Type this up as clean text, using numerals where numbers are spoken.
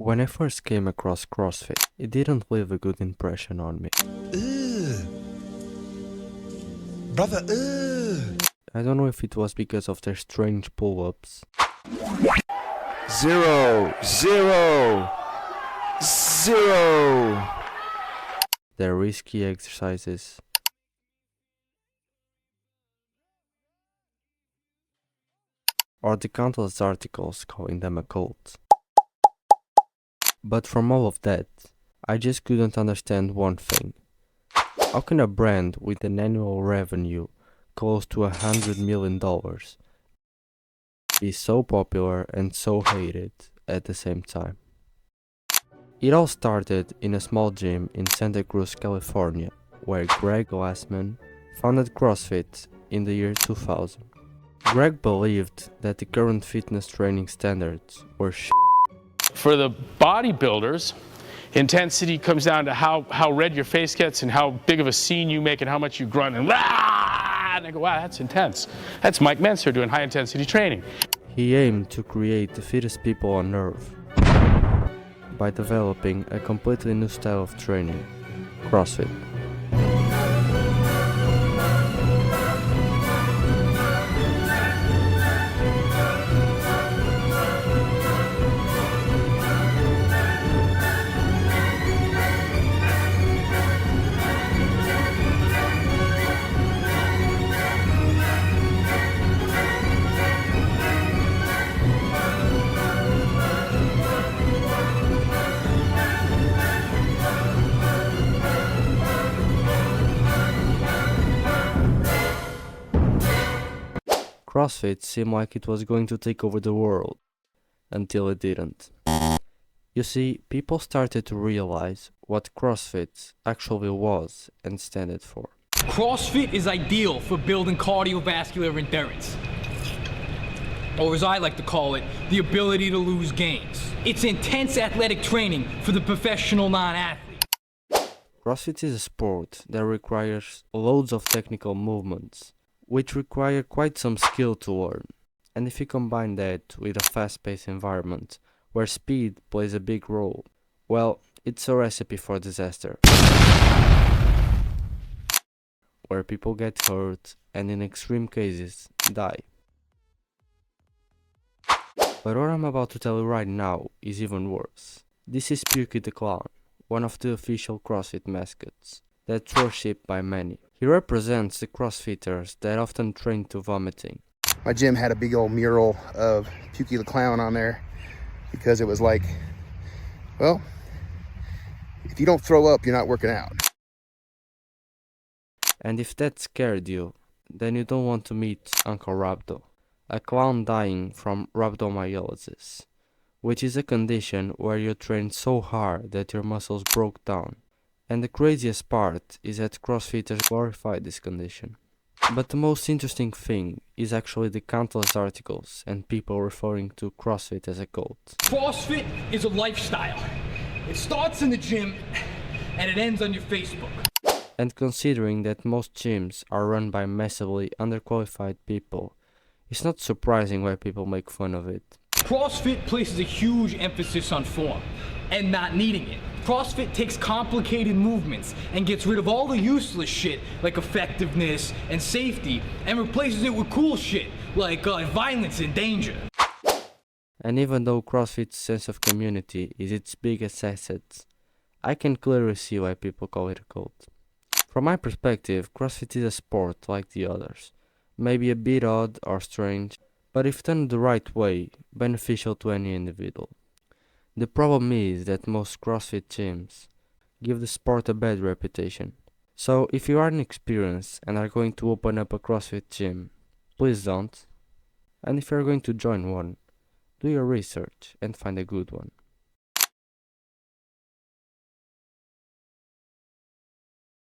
When I first came across CrossFit, it didn't leave a good impression on me. Ugh. Brother, ugh. I don't know if it was because of their strange pull-ups. 0, 0, 0. Their risky exercises, or the countless articles calling them a cult. But from all of that, I just couldn't understand one thing. How can a brand with an annual revenue close to $100 million be so popular and so hated at the same time? It all started in a small gym in Santa Cruz, California, where Greg Glassman founded CrossFit in the year 2000. Greg believed that the current fitness training standards were For the bodybuilders, intensity comes down to how red your face gets and how big of a scene you make and how much you grunt and "Rah!" And I go, wow, that's intense. That's Mike Menser doing high intensity training. He aimed to create the fittest people on earth by developing a completely new style of training, CrossFit. CrossFit seemed like it was going to take over the world, until it didn't. You see, people started to realize what CrossFit actually was and stood for. CrossFit is ideal for building cardiovascular endurance, or as I like to call it, the ability to lose gains. It's intense athletic training for the professional non-athlete. CrossFit is a sport that requires loads of technical movements, which require quite some skill to learn. And if you combine that with a fast-paced environment, where speed plays a big role, well, it's a recipe for disaster. Where people get hurt and in extreme cases, die. But what I'm about to tell you right now is even worse. This is Pukey the Clown, one of the official CrossFit mascots, that's worshipped by many. He represents the CrossFitters that often train to vomiting. My gym had a big old mural of Pukey the Clown on there because it was like, well, if you don't throw up, you're not working out. And if that scared you, then you don't want to meet Uncle Rhabdo, a clown dying from rhabdomyolysis, which is a condition where you train so hard that your muscles broke down. And the craziest part is that CrossFitters glorify this condition. But the most interesting thing is actually the countless articles and people referring to CrossFit as a cult. CrossFit is a lifestyle. It starts in the gym and it ends on your Facebook. And considering that most gyms are run by massively underqualified people, it's not surprising why people make fun of it. CrossFit places a huge emphasis on form and not needing it. CrossFit takes complicated movements and gets rid of all the useless shit like effectiveness and safety and replaces it with cool shit like violence and danger. And even though CrossFit's sense of community is its biggest asset, I can clearly see why people call it a cult. From my perspective, CrossFit is a sport like the others, maybe a bit odd or strange, but if done the right way, beneficial to any individual. The problem is that most CrossFit gyms give the sport a bad reputation. So if you are inexperienced and are going to open up a CrossFit gym, please don't. And if you are going to join one, do your research and find a good one.